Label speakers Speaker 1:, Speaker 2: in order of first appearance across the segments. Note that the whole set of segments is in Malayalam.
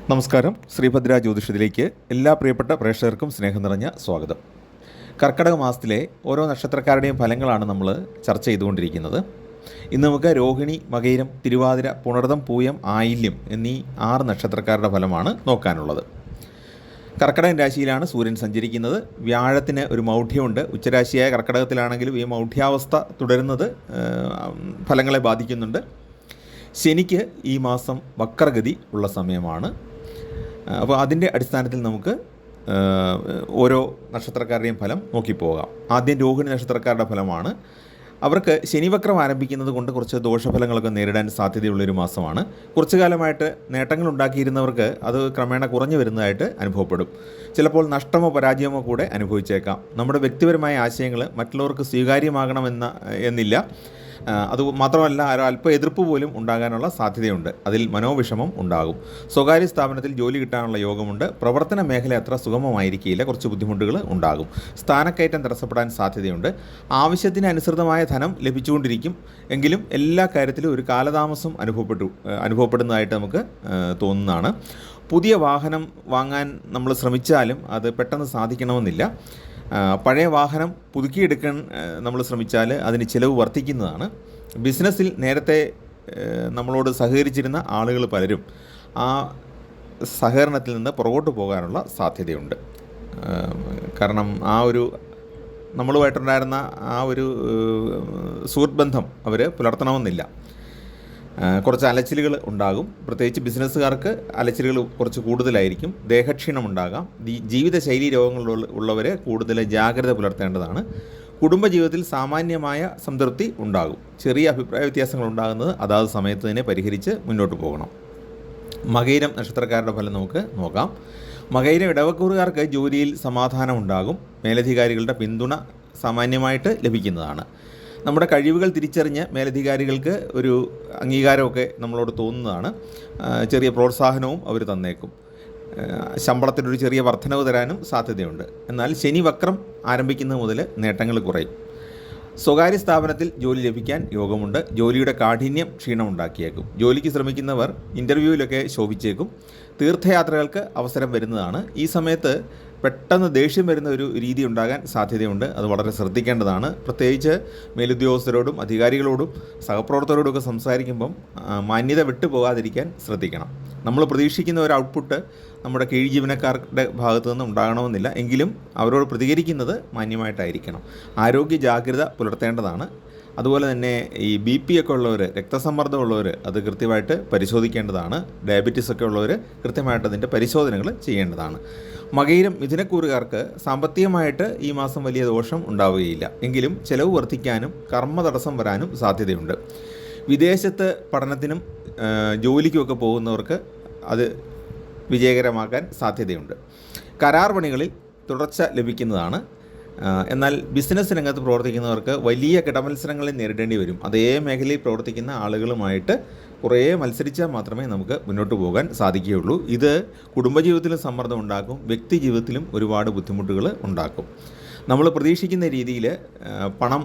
Speaker 1: നമസ്കാരം. ശ്രീഭദ്ര ജ്യോതിഷത്തിലേക്ക് എല്ലാ പ്രിയപ്പെട്ട പ്രേക്ഷകർക്കും സ്നേഹം നിറഞ്ഞ സ്വാഗതം. കർക്കിടക മാസത്തിലെ ഓരോ നക്ഷത്രക്കാരുടെയും ഫലങ്ങളാണ് നമ്മൾ ചർച്ച ചെയ്തുകൊണ്ടിരിക്കുന്നത്. ഇന്ന് നമുക്ക് രോഹിണി, മകയിരം, തിരുവാതിര, പുണർതം, പൂയം, ആയില്യം എന്നീ 6 നക്ഷത്രക്കാരുടെ ഫലമാണ് നോക്കാനുള്ളത്. കർക്കിടകൻ രാശിയിലാണ് സൂര്യൻ സഞ്ചരിക്കുന്നത്. വ്യാഴത്തിന് ഒരു മൗഢ്യമുണ്ട്. ഉച്ചരാശിയായ കർക്കിടകത്തിലാണെങ്കിലും ഈ മൗഢ്യാവസ്ഥ തുടരുന്നത് ഫലങ്ങളെ ബാധിക്കുന്നുണ്ട്. ശനിക്ക് ഈ മാസം വക്രഗതി ഉള്ള സമയമാണ്. അപ്പോൾ അതിൻ്റെ അടിസ്ഥാനത്തിൽ നമുക്ക് ഓരോ നക്ഷത്രക്കാരുടെയും ഫലം നോക്കിപ്പോകാം. ആദ്യം രോഹിണി നക്ഷത്രക്കാരുടെ ഫലമാണ്. അവർക്ക് ശനിവക്രം ആരംഭിക്കുന്നത് കൊണ്ട് കുറച്ച് ദോഷഫലങ്ങളൊക്കെ നേരിടാൻ സാധ്യതയുള്ളൊരു മാസമാണ്. കുറച്ചു കാലമായിട്ട് നേട്ടങ്ങൾ ഉണ്ടാക്കിയിരുന്നവർക്ക് അത് ക്രമേണ കുറഞ്ഞു വരുന്നതായിട്ട് അനുഭവപ്പെടും. ചിലപ്പോൾ നഷ്ടമോ പരാജയമോ കൂടെ അനുഭവിച്ചേക്കാം. നമ്മുടെ വ്യക്തിപരമായ ആശയങ്ങൾ മറ്റുള്ളവർക്ക് എന്നില്ല. അത് മാത്രമല്ല, അല്പ എതിർപ്പ് പോലും ഉണ്ടാകാനുള്ള സാധ്യതയുണ്ട്. അതിൽ മനോവിഷമം ഉണ്ടാകും. സ്വകാര്യ സ്ഥാപനത്തിൽ ജോലി കിട്ടാനുള്ള യോഗമുണ്ട്. പ്രവർത്തന മേഖല അത്ര സുഗമമായിരിക്കില്ല. കുറച്ച് ബുദ്ധിമുട്ടുകൾ ഉണ്ടാകും. സ്ഥാനക്കയറ്റം തടസ്സപ്പെടാൻ സാധ്യതയുണ്ട്. ആവശ്യത്തിന് അനുസൃതമായ ധനം ലഭിച്ചുകൊണ്ടിരിക്കും. എങ്കിലും എല്ലാ കാര്യത്തിലും ഒരു കാലതാമസം അനുഭവപ്പെടുന്നതായിട്ട് നമുക്ക് തോന്നുന്നതാണ്. പുതിയ വാഹനം വാങ്ങാൻ നമ്മൾ ശ്രമിച്ചാലും അത് പെട്ടെന്ന് സാധിക്കണമെന്നില്ല. പഴയ വാഹനം പുതുക്കിയെടുക്കാൻ നമ്മൾ ശ്രമിച്ചാൽ അതിന് ചിലവ് വർദ്ധിക്കുന്നതാണ്. ബിസിനസ്സിൽ നേരത്തെ നമ്മളോട് സഹകരിച്ചിരുന്ന ആളുകൾ പലരും ആ സഹകരണത്തിൽ നിന്ന് പുറകോട്ട് പോകാനുള്ള സാധ്യതയുണ്ട്. കാരണം നമ്മളുമായിട്ടുണ്ടായിരുന്ന സുഹൃത്ത് ബന്ധം അവർ പുലർത്തണമെന്നില്ല. കുറച്ച് അലച്ചിലുകൾ ഉണ്ടാകും. പ്രത്യേകിച്ച് ബിസിനസ്സുകാർക്ക് അലച്ചിലുകൾ കുറച്ച് കൂടുതലായിരിക്കും. ദേഹക്ഷീണമുണ്ടാകാം. ജീവിതശൈലി രോഗങ്ങളുള്ളവർ കൂടുതൽ ജാഗ്രത പുലർത്തേണ്ടതാണ്. കുടുംബജീവിതത്തിൽ സാമാന്യമായ സംതൃപ്തി ഉണ്ടാകും. ചെറിയ അഭിപ്രായ വ്യത്യാസങ്ങൾ ഉണ്ടാകുന്നത് അതാത് സമയത്ത് തന്നെ പരിഹരിച്ച് മുന്നോട്ട് പോകണം. മകയിരം നക്ഷത്രക്കാരുടെ ഫലം നമുക്ക് നോക്കാം. മകയിരം ഇടവക്കൂറുകാർക്ക് ജോലിയിൽ സമാധാനം ഉണ്ടാകും. മേലധികാരികളുടെ പിന്തുണ സാമാന്യമായിട്ട് ലഭിക്കുന്നതാണ്. നമ്മുടെ കഴിവുകൾ തിരിച്ചറിഞ്ഞ് മേലധികാരികൾക്ക് ഒരു അംഗീകാരമൊക്കെ നമ്മളോട് തോന്നുന്നതാണ്. ചെറിയ പ്രോത്സാഹനവും അവർ തന്നേക്കും. ശമ്പളത്തിനൊരു ചെറിയ വർധനവ് തരാനും സാധ്യതയുണ്ട്. എന്നാൽ ശനി വക്രം ആരംഭിക്കുന്നത് മുതൽ നേട്ടങ്ങൾ കുറയും. സ്വകാര്യ സ്ഥാപനത്തിൽ ജോലി ലഭിക്കാൻ യോഗമുണ്ട്. ജോലിയുടെ കാഠിന്യം ക്ഷീണമുണ്ടാക്കിയേക്കും. ജോലിക്ക് ശ്രമിക്കുന്നവർ ഇൻ്റർവ്യൂവിലൊക്കെ ശോഭിച്ചേക്കും. തീർത്ഥയാത്രകൾക്ക് അവസരം വരുന്നതാണ്. ഈ സമയത്ത് പെട്ടെന്ന് ദേഷ്യം വരുന്ന ഒരു രീതി ഉണ്ടാകാൻ സാധ്യതയുണ്ട്. അത് വളരെ ശ്രദ്ധിക്കേണ്ടതാണ്. പ്രത്യേകിച്ച് മേലുദ്യോഗസ്ഥരോടും അധികാരികളോടും സഹപ്രവർത്തകരോടുമൊക്കെ സംസാരിക്കുമ്പം മാന്യത വിട്ടുപോകാതിരിക്കാൻ ശ്രദ്ധിക്കണം. നമ്മൾ പ്രതീക്ഷിക്കുന്ന ഒരു ഔട്ട്പുട്ട് നമ്മുടെ കീഴ് ജീവനക്കാരുടെ ഭാഗത്തു നിന്ന് ഉണ്ടാകണമെന്നില്ല. എങ്കിലും അവരോട് പ്രതികരിക്കുന്നത് മാന്യമായിട്ടായിരിക്കണം. ആരോഗ്യ ജാഗ്രത പുലർത്തേണ്ടതാണ്. അതുപോലെ തന്നെ ഈ BP ഒക്കെ ഉള്ളവർ, രക്തസമ്മർദ്ദമുള്ളവർ അത് കൃത്യമായിട്ട് പരിശോധിക്കേണ്ടതാണ്. ഡയബറ്റീസ് ഒക്കെ ഉള്ളവർ കൃത്യമായിട്ട് അതിൻ്റെ പരിശോധനകൾ ചെയ്യേണ്ടതാണ്. മകയിരം മിഥുനക്കൂറുകാർക്ക് സാമ്പത്തികമായിട്ട് ഈ മാസം വലിയ ദോഷം ഉണ്ടാവുകയില്ല. എങ്കിലും ചിലവ് വർദ്ധിക്കാനും കർമ്മ തടസ്സം വരാനും സാധ്യതയുണ്ട്. വിദേശത്ത് പഠനത്തിനും ജോലിക്കുമൊക്കെ പോകുന്നവർക്ക് അത് വിജയകരമാക്കാൻ സാധ്യതയുണ്ട്. കരാർ പണികളിൽ തുടർച്ച ലഭിക്കുന്നതാണ്. എന്നാൽ ബിസിനസ് രംഗത്ത് പ്രവർത്തിക്കുന്നവർക്ക് വലിയ കിടമത്സരങ്ങളെ നേരിടേണ്ടി വരും. അതേ മേഖലയിൽ പ്രവർത്തിക്കുന്ന ആളുകളുമായിട്ട് കുറേ മത്സരിച്ചാൽ മാത്രമേ നമുക്ക് മുന്നോട്ട് പോകാൻ സാധിക്കുകയുള്ളൂ. ഇത് കുടുംബജീവിതത്തിലും സമ്മർദ്ദം ഉണ്ടാക്കും. വ്യക്തി ജീവിതത്തിലും ഒരുപാട് ബുദ്ധിമുട്ടുകൾ ഉണ്ടാക്കും. നമ്മൾ പ്രതീക്ഷിക്കുന്ന രീതിയിൽ പണം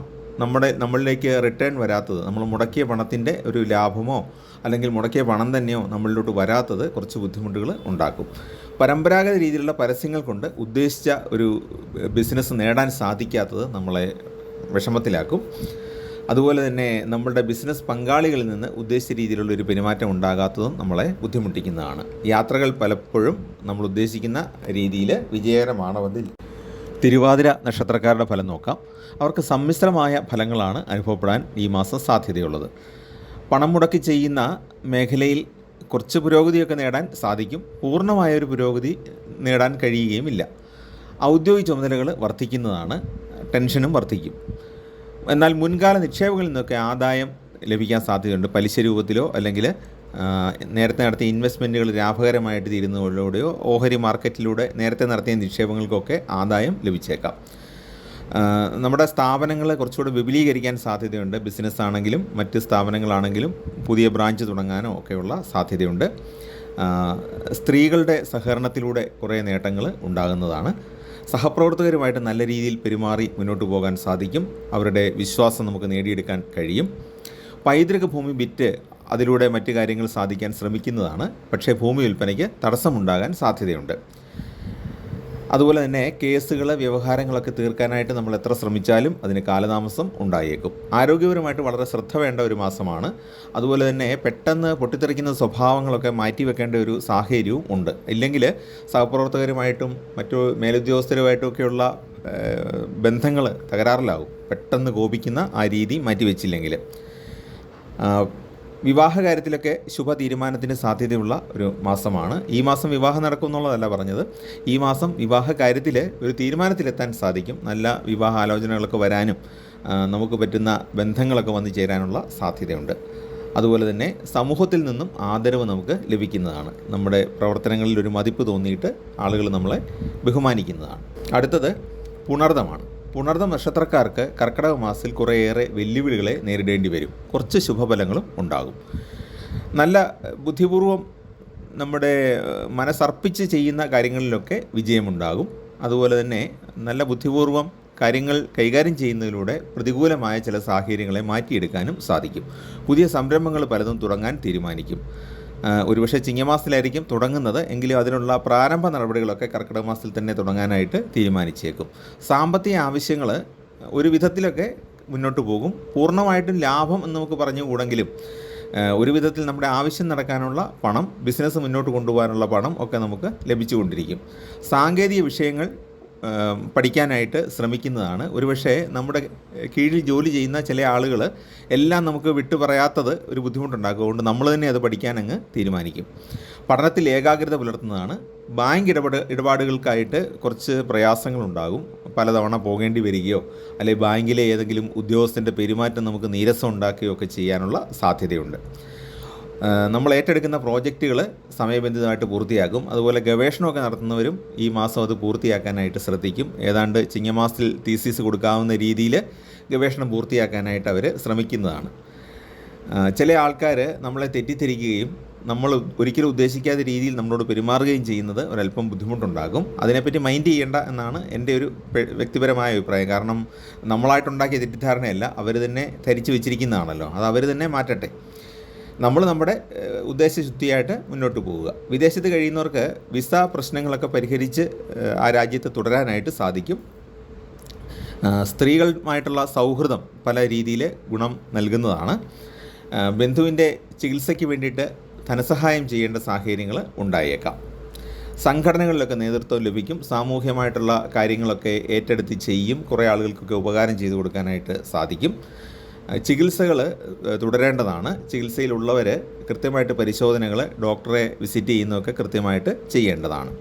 Speaker 1: നമ്മളിലേക്ക് റിട്ടേൺ വരാത്തത്, നമ്മൾ മുടക്കിയ പണത്തിൻ്റെ ഒരു ലാഭമോ അല്ലെങ്കിൽ മുടക്കിയ പണം തന്നെയോ നമ്മളിലോട്ട് വരാത്തത് കുറച്ച് ബുദ്ധിമുട്ടുകൾ ഉണ്ടാക്കും. പരമ്പരാഗത രീതിയിലുള്ള പരസ്യങ്ങൾ കൊണ്ട് ഉദ്ദേശിച്ച ഒരു ബിസിനസ് നേടാൻ സാധിക്കാത്തത് നമ്മളെ വിഷമത്തിലാക്കും. അതുപോലെ തന്നെ നമ്മളുടെ ബിസിനസ് പങ്കാളികളിൽ നിന്ന് ഉദ്ദേശിച്ച രീതിയിലുള്ള ഒരു പെരുമാറ്റം ഉണ്ടാകാത്തതും നമ്മളെ ബുദ്ധിമുട്ടിക്കുന്നതാണ്. യാത്രകൾ പലപ്പോഴും നമ്മൾ ഉദ്ദേശിക്കുന്ന രീതിയിൽ വിജയകരമാണെന്നില്ല. തിരുവാതിര നക്ഷത്രക്കാരുടെ ഫലം നോക്കാം. അവർക്ക് സമ്മിശ്രമായ ഫലങ്ങളാണ് അനുഭവപ്പെടാൻ ഈ മാസം സാധ്യതയുള്ളത്. പണം മുടക്കി ചെയ്യുന്ന മേഖലയിൽ കുറച്ച് പുരോഗതിയൊക്കെ നേടാൻ സാധിക്കും. പൂർണ്ണമായൊരു പുരോഗതി നേടാൻ കഴിയുകയുമില്ല. ഔദ്യോഗിക ചുമതലകൾ വർദ്ധിക്കുന്നതാണ്. ടെൻഷനും വർദ്ധിക്കും. എന്നാൽ മുൻകാല നിക്ഷേപങ്ങളിൽ നിന്നൊക്കെ ആദായം ലഭിക്കാൻ സാധ്യതയുണ്ട്. പലിശ രൂപത്തിലോ അല്ലെങ്കിൽ നേരത്തെ നടത്തിയ ഇൻവെസ്റ്റ്മെൻറ്റുകൾ ലാഭകരമായിട്ട് തീരുന്നതിലൂടെയോ ഓഹരി മാർക്കറ്റിലൂടെ നേരത്തെ നടത്തിയ നിക്ഷേപങ്ങൾക്കൊക്കെ ആദായം ലഭിച്ചേക്കാം. നമ്മുടെ സ്ഥാപനങ്ങളെ കുറച്ചുകൂടി വിപുലീകരിക്കാൻ സാധ്യതയുണ്ട്. ബിസിനസ് ആണെങ്കിലും മറ്റ് സ്ഥാപനങ്ങളാണെങ്കിലും പുതിയ ബ്രാഞ്ച് തുടങ്ങാനോ ഒക്കെയുള്ള സാധ്യതയുണ്ട്. സ്ത്രീകളുടെ സഹകരണത്തിലൂടെ കുറേ നേട്ടങ്ങൾ ഉണ്ടാകുന്നതാണ്. സഹപ്രവർത്തകരുമായിട്ട് നല്ല രീതിയിൽ പെരുമാറി മുന്നോട്ട് പോകാൻ സാധിക്കും. അവരുടെ വിശ്വാസം നമുക്ക് നേടിയെടുക്കാൻ കഴിയും. പൈതൃക ഭൂമി വിറ്റ് അതിലൂടെ മറ്റു കാര്യങ്ങൾ സാധിക്കാൻ ശ്രമിക്കുന്നതാണ്. പക്ഷേ ഭൂമി വിൽപ്പനയ്ക്ക് തടസ്സമുണ്ടാകാൻ സാധ്യതയുണ്ട്. അതുപോലെ തന്നെ കേസുകൾ, വ്യവഹാരങ്ങളൊക്കെ തീർക്കാനായിട്ട് നമ്മൾ എത്ര ശ്രമിച്ചാലും അതിന് കാലതാമസം ഉണ്ടായേക്കും. ആരോഗ്യപരമായിട്ട് വളരെ ശ്രദ്ധ വേണ്ട ഒരു മാസമാണ്. അതുപോലെ തന്നെ പെട്ടെന്ന് പൊട്ടിത്തെറിക്കുന്ന സ്വഭാവങ്ങളൊക്കെ മാറ്റിവെക്കേണ്ട ഒരു സാഹചര്യവും ഉണ്ട്. ഇല്ലെങ്കിൽ സഹപ്രവർത്തകരുമായിട്ടും മറ്റു മേലുദ്യോഗസ്ഥരുമായിട്ടുമൊക്കെയുള്ള ബന്ധങ്ങൾ തകരാറിലാവും, പെട്ടെന്ന് കോപിക്കുന്ന ആ രീതി മാറ്റിവെച്ചില്ലെങ്കിൽ. വിവാഹ കാര്യത്തിലൊക്കെ ശുഭ തീരുമാനത്തിന് സാധ്യതയുള്ള ഒരു മാസമാണ്. ഈ മാസം വിവാഹം നടക്കും എന്നുള്ളതല്ല പറഞ്ഞത്. ഈ മാസം വിവാഹ കാര്യത്തിൽ ഒരു തീരുമാനത്തിലെത്താൻ സാധിക്കും. നല്ല വിവാഹ ആലോചനകളൊക്കെ വരാനും നമുക്ക് പറ്റുന്ന ബന്ധങ്ങളൊക്കെ വന്നു ചേരാനുള്ള സാധ്യതയുണ്ട്. അതുപോലെ തന്നെ സമൂഹത്തിൽ നിന്നും ആദരവ് നമുക്ക് ലഭിക്കുന്നതാണ്. നമ്മുടെ പ്രവർത്തനങ്ങളിൽ ഒരു മതിപ്പ് തോന്നിയിട്ട് ആളുകൾ നമ്മളെ ബഹുമാനിക്കുന്നതാണ്. അടുത്തത് പുണർദമാണ്. പുണർദം നക്ഷത്രക്കാർക്ക് കർക്കിടക മാസത്തിൽ കുറേയേറെ വെല്ലുവിളികളെ നേരിടേണ്ടി വരും. കുറച്ച് ശുഭഫലങ്ങളും ഉണ്ടാകും. നല്ല ബുദ്ധിപൂർവം നമ്മുടെ മനസ്സർപ്പിച്ച് ചെയ്യുന്ന കാര്യങ്ങളിലൊക്കെ വിജയമുണ്ടാകും. അതുപോലെ തന്നെ നല്ല ബുദ്ധിപൂർവം കാര്യങ്ങൾ കൈകാര്യം ചെയ്യുന്നതിലൂടെ പ്രതികൂലമായ ചില സാഹചര്യങ്ങളെ മാറ്റിയെടുക്കാനും സാധിക്കും. പുതിയ സംരംഭങ്ങൾ പലതും തുടങ്ങാൻ തീരുമാനിക്കും. ഒരുപക്ഷെ ചിങ്ങമാസത്തിലായിരിക്കും തുടങ്ങുന്നത്, എങ്കിലും അതിനുള്ള പ്രാരംഭ നടപടികളൊക്കെ കർക്കിടക മാസത്തിൽ തന്നെ തുടങ്ങാനായിട്ട് തീരുമാനിച്ചേക്കും. സാമ്പത്തിക ആവശ്യങ്ങൾ ഒരു വിധത്തിലൊക്കെ മുന്നോട്ട് പോകും. പൂർണ്ണമായിട്ടും ലാഭം എന്ന് നമുക്ക് പറഞ്ഞുകൂടെങ്കിലും ഒരു വിധത്തിൽ നമ്മുടെ ആവശ്യം നടക്കാനുള്ള പണം, ബിസിനസ് മുന്നോട്ട് കൊണ്ടുപോകാനുള്ള പണം ഒക്കെ നമുക്ക് ലഭിച്ചുകൊണ്ടിരിക്കും. സാങ്കേതിക വിഷയങ്ങൾ പഠിക്കാനായിട്ട് ശ്രമിക്കുന്നതാണ്. ഒരുപക്ഷെ നമ്മുടെ കീഴിൽ ജോലി ചെയ്യുന്ന ചില ആളുകൾ എല്ലാം നമുക്ക് വിട്ടു പറയാത്തത് ഒരു ബുദ്ധിമുട്ടുണ്ടാക്കും. അതുകൊണ്ട് നമ്മൾ തന്നെ അത് പഠിക്കാൻ അങ്ങ് തീരുമാനിക്കും. പഠനത്തിൽ ഏകാഗ്രത പുലർത്തുന്നതാണ്. ബാങ്ക് ഇടപാടുകൾക്കായിട്ട് കുറച്ച് പ്രയാസങ്ങളുണ്ടാകും. പലതവണ പോകേണ്ടി വരികയോ അല്ലെങ്കിൽ ബാങ്കിലെ ഏതെങ്കിലും ഉദ്യോഗസ്ഥൻ്റെ പെരുമാറ്റം നമുക്ക് നീരസം ഉണ്ടാക്കുകയോ ഒക്കെ ചെയ്യാനുള്ള സാധ്യതയുണ്ട്. നമ്മൾ ഏറ്റെടുക്കുന്ന പ്രോജക്റ്റുകൾ സമയബന്ധിതമായിട്ട് പൂർത്തിയാക്കും. അതുപോലെ ഗവേഷണമൊക്കെ നടത്തുന്നവരും ഈ മാസം അത് പൂർത്തിയാക്കാനായിട്ട് ശ്രദ്ധിക്കും. ഏതാണ്ട് ചിങ്ങമാസത്തിൽ തീസിസ് കൊടുക്കാവുന്ന രീതിയിൽ ഗവേഷണം പൂർത്തിയാക്കാനായിട്ട് അവർ ശ്രമിക്കുന്നതാണ്. ചില ആൾക്കാർ നമ്മളെ തെറ്റിദ്ധരിക്കുകയും നമ്മൾ ഒരിക്കലും ഉദ്ദേശിക്കാത്ത രീതിയിൽ നമ്മളോട് പെരുമാറുകയും ചെയ്യുന്നത് ഒരല്പം ബുദ്ധിമുട്ടുണ്ടാകും. അതിനെപ്പറ്റി മൈൻഡ് ചെയ്യേണ്ട എന്നാണ് എൻ്റെ ഒരു വ്യക്തിപരമായ അഭിപ്രായം. കാരണം നമ്മളായിട്ടുണ്ടാക്കിയ തെറ്റിദ്ധാരണയല്ല, അവർ തന്നെ ധരിച്ചു വെച്ചിരിക്കുന്നതാണല്ലോ. അത് അവർ തന്നെ മാറ്റട്ടെ. നമ്മൾ നമ്മുടെ ഉദ്ദേശശുദ്ധിയായിട്ട് മുന്നോട്ട് പോവുക. വിദേശത്ത് കഴിയുന്നവർക്ക് വിസ പ്രശ്നങ്ങളൊക്കെ പരിഹരിച്ച് ആ രാജ്യത്ത് തുടരാനായിട്ട് സാധിക്കും. സ്ത്രീകളുമായിട്ടുള്ള സൗഹൃദം പല രീതിയിൽ ഗുണം നൽകുന്നതാണ്. ബന്ധുവിൻ്റെ ചികിത്സയ്ക്ക് വേണ്ടിയിട്ട് ധനസഹായം ചെയ്യേണ്ട സാഹചര്യങ്ങൾ ഉണ്ടായേക്കാം. സംഘടനകളിലൊക്കെ നേതൃത്വം ലഭിക്കും. സാമൂഹ്യമായിട്ടുള്ള കാര്യങ്ങളൊക്കെ ഏറ്റെടുത്ത് ചെയ്യും. കുറേ ആളുകൾക്കൊക്കെ ഉപകാരം ചെയ്തു കൊടുക്കാനായിട്ട് സാധിക്കും. ചികിത്സകൾ തുടരേണ്ടതാണ്. ചികിത്സയിലുള്ളവർ കൃത്യമായിട്ട് പരിശോധനകൾ, ഡോക്ടറെ വിസിറ്റ് ചെയ്യുന്നതൊക്കെ കൃത്യമായിട്ട് ചെയ്യേണ്ടതാണ്.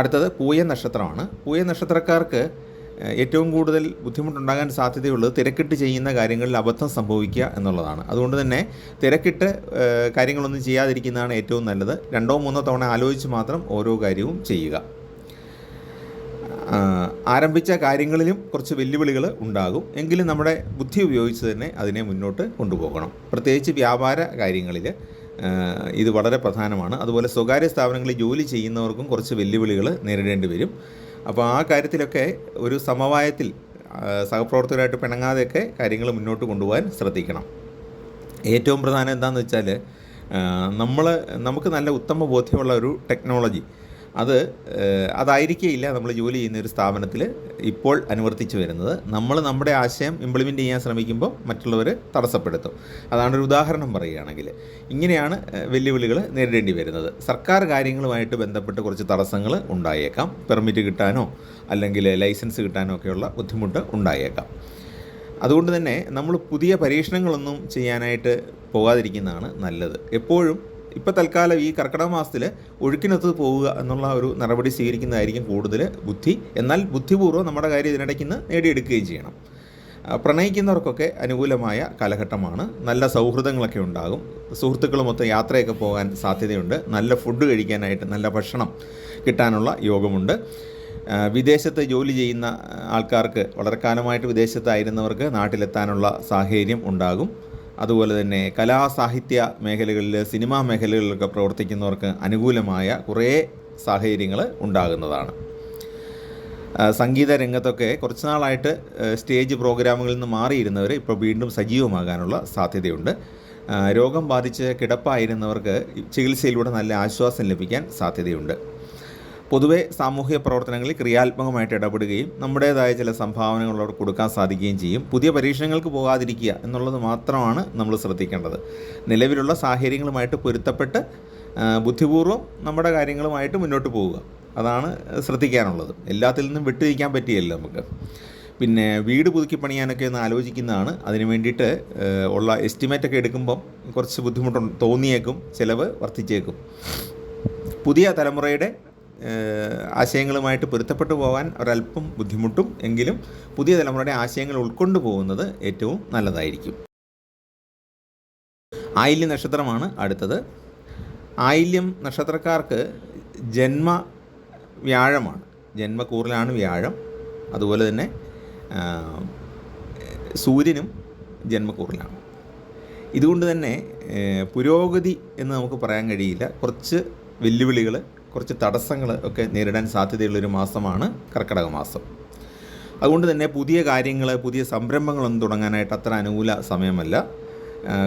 Speaker 1: അടുത്തത് പൂയ നക്ഷത്രമാണ്. പൂയ നക്ഷത്രക്കാർക്ക് ഏറ്റവും കൂടുതൽ ബുദ്ധിമുട്ടുണ്ടാകാൻ സാധ്യതയുള്ളത് തിരക്കിട്ട് ചെയ്യുന്ന കാര്യങ്ങളിൽ അബദ്ധം സംഭവിക്കുക എന്നുള്ളതാണ്. അതുകൊണ്ട് തന്നെ തിരക്കിട്ട് കാര്യങ്ങളൊന്നും ചെയ്യാതിരിക്കുന്നതാണ് ഏറ്റവും നല്ലത്. 2-3 തവണ ആലോചിച്ച് മാത്രം ഓരോ കാര്യവും ചെയ്യുക. ആരംഭിച്ച കാര്യങ്ങളിലും കുറച്ച് വെല്ലുവിളികൾ ഉണ്ടാകും. എങ്കിലും നമ്മുടെ ബുദ്ധി ഉപയോഗിച്ച് തന്നെ അതിനെ മുന്നോട്ട് കൊണ്ടുപോകണം. പ്രത്യേകിച്ച് വ്യാപാര കാര്യങ്ങളിൽ ഇത് വളരെ പ്രധാനമാണ്. അതുപോലെ സ്വകാര്യ സ്ഥാപനങ്ങളിൽ ജോലി ചെയ്യുന്നവർക്കും കുറച്ച് വെല്ലുവിളികൾ നേരിടേണ്ടി വരും. അപ്പോൾ ആ കാര്യത്തിലൊക്കെ ഒരു സമവായത്തിൽ സഹപ്രവർത്തകരായിട്ട് പിണങ്ങാതെയൊക്കെ കാര്യങ്ങൾ മുന്നോട്ട് കൊണ്ടുപോകാൻ ശ്രദ്ധിക്കണം. ഏറ്റവും പ്രധാനം എന്താണെന്ന് വെച്ചാൽ നമുക്ക് നല്ല ഉത്തമ ബോധ്യമുള്ള ഒരു ടെക്നോളജി അതായിരിക്കില്ല നമ്മൾ ജോലി ചെയ്യുന്ന ഒരു സ്ഥാപനത്തിൽ ഇപ്പോൾ അനുവർത്തിച്ച് വരുന്നത്. നമ്മൾ നമ്മുടെ ആശയം ഇംപ്ലിമെൻറ്റ് ചെയ്യാൻ ശ്രമിക്കുമ്പോൾ മറ്റുള്ളവർ തടസ്സപ്പെടുത്തും. അതാണ് ഒരു ഉദാഹരണം പറയുകയാണെങ്കിൽ. ഇങ്ങനെയാണ് വെല്ലുവിളികൾ നേരിടേണ്ടി വരുന്നത്. സർക്കാർ കാര്യങ്ങളുമായിട്ട് ബന്ധപ്പെട്ട് കുറച്ച് തടസ്സങ്ങൾ ഉണ്ടായേക്കാം. പെർമിറ്റ് കിട്ടാനോ അല്ലെങ്കിൽ ലൈസൻസ് കിട്ടാനോ ഒക്കെയുള്ള ബുദ്ധിമുട്ട് ഉണ്ടായേക്കാം. അതുകൊണ്ട് തന്നെ നമ്മൾ പുതിയ പരീക്ഷണങ്ങളൊന്നും ചെയ്യാനായിട്ട് പോകാതിരിക്കുന്നതാണ് നല്ലത്. എപ്പോഴും ഇപ്പോൾ തൽക്കാലം ഈ കർക്കിടക മാസത്തിൽ ഒഴുക്കിനൊത്ത് പോവുക എന്നുള്ള ഒരു നടപടി സ്വീകരിക്കുന്നതായിരിക്കും കൂടുതൽ ബുദ്ധി. എന്നാൽ ബുദ്ധിപൂർവ്വം നമ്മുടെ കാര്യം ഇതിനിടയ്ക്ക് നിന്ന് നേടിയെടുക്കുകയും ചെയ്യണം. പ്രണയിക്കുന്നവർക്കൊക്കെ അനുകൂലമായ കാലഘട്ടമാണ്. നല്ല സൗഹൃദങ്ങളൊക്കെ ഉണ്ടാകും. സുഹൃത്തുക്കളുമൊത്ത് യാത്രയൊക്കെ പോകാൻ സാധ്യതയുണ്ട്. നല്ല ഫുഡ് കഴിക്കാനായിട്ട് നല്ല ഭക്ഷണം കിട്ടാനുള്ള യോഗമുണ്ട്. വിദേശത്ത് ജോലി ചെയ്യുന്ന ആൾക്കാർക്ക്, വളരെ കാലമായിട്ട് വിദേശത്തായിരുന്നവർക്ക് നാട്ടിലെത്താനുള്ള സാഹചര്യം ഉണ്ടാകും. അതുപോലെ തന്നെ കലാ സാഹിത്യ മേഖലകളിൽ, സിനിമാ മേഖലകളിലൊക്കെ പ്രവർത്തിക്കുന്നവർക്ക് അനുകൂലമായ കുറേ സാഹചര്യങ്ങൾ ഉണ്ടാകുന്നതാണ്. സംഗീത രംഗത്തൊക്കെ കുറച്ച് നാളായിട്ട് സ്റ്റേജ് പ്രോഗ്രാമുകളിൽ നിന്ന് മാറിയിരുന്നവർ ഇപ്പോൾ വീണ്ടും സജീവമാകാനുള്ള സാധ്യതയുണ്ട്. രോഗം ബാധിച്ച് കിടപ്പായിരുന്നവർക്ക് ചികിത്സയിലൂടെ നല്ല ആശ്വാസം ലഭിക്കാൻ സാധ്യതയുണ്ട്. പൊതുവെ സാമൂഹിക പ്രവർത്തനങ്ങളിൽ ക്രിയാത്മകമായിട്ട് ഇടപെടുകയും നമ്മുടേതായ ചില സംഭാവനകളോട് കൊടുക്കാൻ സാധിക്കുകയും ചെയ്യും. പുതിയ പരീക്ഷണങ്ങൾക്ക് പോകാതിരിക്കുക എന്നുള്ളത് മാത്രമാണ് നമ്മൾ ശ്രദ്ധിക്കേണ്ടത്. നിലവിലുള്ള സാഹചര്യങ്ങളുമായിട്ട് പൊരുത്തപ്പെട്ട് ബുദ്ധിപൂർവ്വം നമ്മുടെ കാര്യങ്ങളുമായിട്ട് മുന്നോട്ട് പോവുക, അതാണ് ശ്രദ്ധിക്കാനുള്ളത്. എല്ലാത്തിൽ നിന്നും വിട്ടുനിൽക്കാൻ പറ്റിയല്ലോ നമുക്ക്. പിന്നെ വീട് പുതുക്കി പണിയാനൊക്കെ ഒന്ന് ആലോചിക്കുന്നതാണ്. അതിന് വേണ്ടിയിട്ട് ഉള്ള എസ്റ്റിമേറ്റൊക്കെ എടുക്കുമ്പം കുറച്ച് ബുദ്ധിമുട്ട് തോന്നിയേക്കും, ചിലവ് വർദ്ധിച്ചേക്കും. പുതിയ തലമുറയുടെ ആശയങ്ങളുമായിട്ട് പൊരുത്തപ്പെട്ടു പോകാൻ ഒരല്പം ബുദ്ധിമുട്ടും എങ്കിലും പുതിയ തലമുറയുടെ ആശയങ്ങൾ ഉൾക്കൊണ്ടു പോകുന്നത് ഏറ്റവും നല്ലതായിരിക്കും. ആയില്യം നക്ഷത്രമാണ് അടുത്തത്. ആയില്യം നക്ഷത്രക്കാർക്ക് വ്യാഴമാണ്, ജന്മക്കൂറിലാണ് വ്യാഴം. അതുപോലെ തന്നെ സൂര്യനും ജന്മക്കൂറിലാണ്. ഇതുകൊണ്ട് തന്നെ പുരോഗതി എന്ന് നമുക്ക് പറയാൻ കഴിയില്ല. കുറച്ച് വെല്ലുവിളികൾ, കുറച്ച് തടസ്സങ്ങൾ ഒക്കെ നേരിടാൻ സാധ്യതയുള്ളൊരു മാസമാണ് കർക്കിടക മാസം. അതുകൊണ്ട് തന്നെ പുതിയ കാര്യങ്ങൾ, പുതിയ സംരംഭങ്ങളൊന്നും തുടങ്ങാനായിട്ട് അത്ര അനുകൂല സമയമല്ല.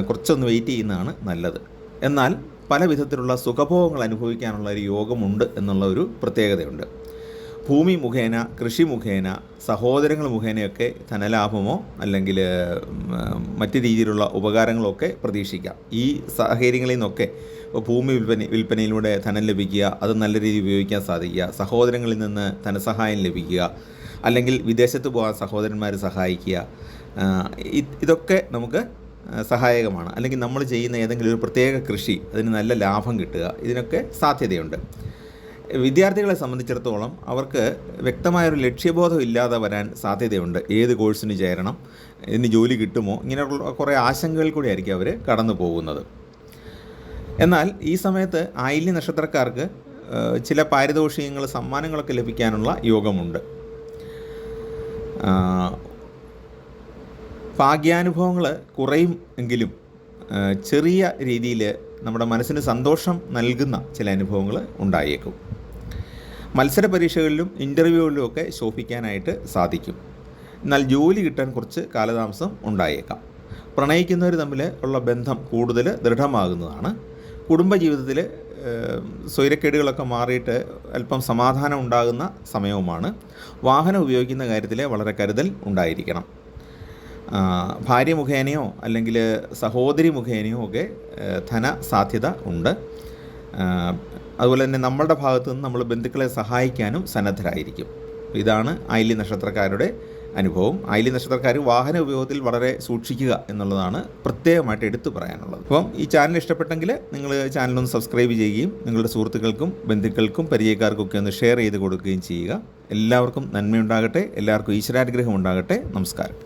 Speaker 1: കുറച്ചൊന്ന് വെയിറ്റ് ചെയ്യുന്നതാണ് നല്ലത്. എന്നാൽ പല വിധത്തിലുള്ള സുഖഭോഗങ്ങൾ അനുഭവിക്കാനുള്ള ഒരു യോഗമുണ്ട് എന്നുള്ള ഒരു പ്രത്യേകതയുണ്ട്. ഭൂമി മുഖേന, കൃഷി മുഖേന, സഹോദരങ്ങൾ മുഖേനയൊക്കെ ധനലാഭമോ അല്ലെങ്കിൽ മറ്റ് രീതിയിലുള്ള ഉപകാരങ്ങളൊക്കെ പ്രതീക്ഷിക്കാം. ഈ സാഹചര്യങ്ങളിൽ നിന്നൊക്കെ ഭൂമി വിൽപ്പനയിലൂടെ ധനം ലഭിക്കുക, അത് നല്ല രീതിയിൽ ഉപയോഗിക്കാൻ സാധിക്കുക, സഹോദരങ്ങളിൽ നിന്ന് ധനസഹായം ലഭിക്കുക, അല്ലെങ്കിൽ വിദേശത്ത് പോകാൻ സഹോദരന്മാർ സഹായിക്കുക, ഇതൊക്കെ നമുക്ക് സഹായകമാണ്. അല്ലെങ്കിൽ നമ്മൾ ചെയ്യുന്ന ഏതെങ്കിലും ഒരു പ്രത്യേക കൃഷി, അതിന് നല്ല ലാഭം കിട്ടുക, ഇതിനൊക്കെ സാധ്യതയുണ്ട്. വിദ്യാർത്ഥികളെ സംബന്ധിച്ചിടത്തോളം അവർക്ക് വ്യക്തമായൊരു ലക്ഷ്യബോധം ഇല്ലാതെ വരാൻ സാധ്യതയുണ്ട്. ഏത് കോഴ്സിന് ചേരണം, ഇതിന് ജോലി കിട്ടുമോ, ഇങ്ങനെയുള്ള കുറേ ആശങ്കകൾ കൂടി ആയിരിക്കും അവർ കടന്നു പോകുന്നത്. എന്നാൽ ഈ സമയത്ത് ആയില്യം നക്ഷത്രക്കാർക്ക് ചില പാരിതോഷികങ്ങൾ, സമ്മാനങ്ങളൊക്കെ ലഭിക്കാനുള്ള യോഗമുണ്ട്. ഭാഗ്യാനുഭവങ്ങൾ കുറയും എങ്കിലും ചെറിയ രീതിയിൽ നമ്മുടെ മനസ്സിന് സന്തോഷം നൽകുന്ന ചില അനുഭവങ്ങൾ ഉണ്ടായേക്കും. മത്സര പരീക്ഷകളിലും ഇൻ്റർവ്യൂകളിലും ഒക്കെ ശോഭിക്കാനായിട്ട് സാധിക്കും. എന്നാൽ ജോലി കിട്ടാൻ കുറച്ച് കാലതാമസം ഉണ്ടായേക്കാം. പ്രണയിക്കുന്നവർ തമ്മിൽ ഉള്ള ബന്ധം കൂടുതൽ ദൃഢമാകുന്നതാണ്. കുടുംബജീവിതത്തിൽ സ്വൈരക്കേടുകളൊക്കെ മാറിയിട്ട് അല്പം സമാധാനം ഉണ്ടാകുന്ന സമയവുമാണ്. വാഹനം ഉപയോഗിക്കുന്ന കാര്യത്തിൽ വളരെ കരുതൽ ഉണ്ടായിരിക്കണം. ഭാര്യ മുഖേനയോ അല്ലെങ്കിൽ സഹോദരി മുഖേനയോ ഒക്കെ ധന സാധ്യത ഉണ്ട്. അതുപോലെ തന്നെ നമ്മളുടെ ഭാഗത്തു നിന്ന് നമ്മൾ ബന്ധുക്കളെ സഹായിക്കാനും സന്നദ്ധരായിരിക്കും. ഇതാണ് ആയില്യം നക്ഷത്രക്കാരുടെ അനുഭവം. ആയില്യം നക്ഷത്രക്കാർ വാഹന ഉപയോഗത്തിൽ വളരെ സൂക്ഷിക്കുക എന്നുള്ളതാണ് പ്രത്യേകമായിട്ട് എടുത്തു പറയാനുള്ളത്. അപ്പം ഈ ചാനൽ ഇഷ്ടപ്പെട്ടെങ്കിൽ നിങ്ങൾ ചാനലൊന്ന് സബ്സ്ക്രൈബ് ചെയ്യുകയും നിങ്ങളുടെ സുഹൃത്തുക്കൾക്കും ബന്ധുക്കൾക്കും പരിചയക്കാർക്കും ഒക്കെ ഒന്ന് ഷെയർ ചെയ്ത് കൊടുക്കുകയും ചെയ്യുക. എല്ലാവർക്കും നന്മയുണ്ടാകട്ടെ. എല്ലാവർക്കും ഈശ്വരാനുഗ്രഹം ഉണ്ടാകട്ടെ. നമസ്കാരം.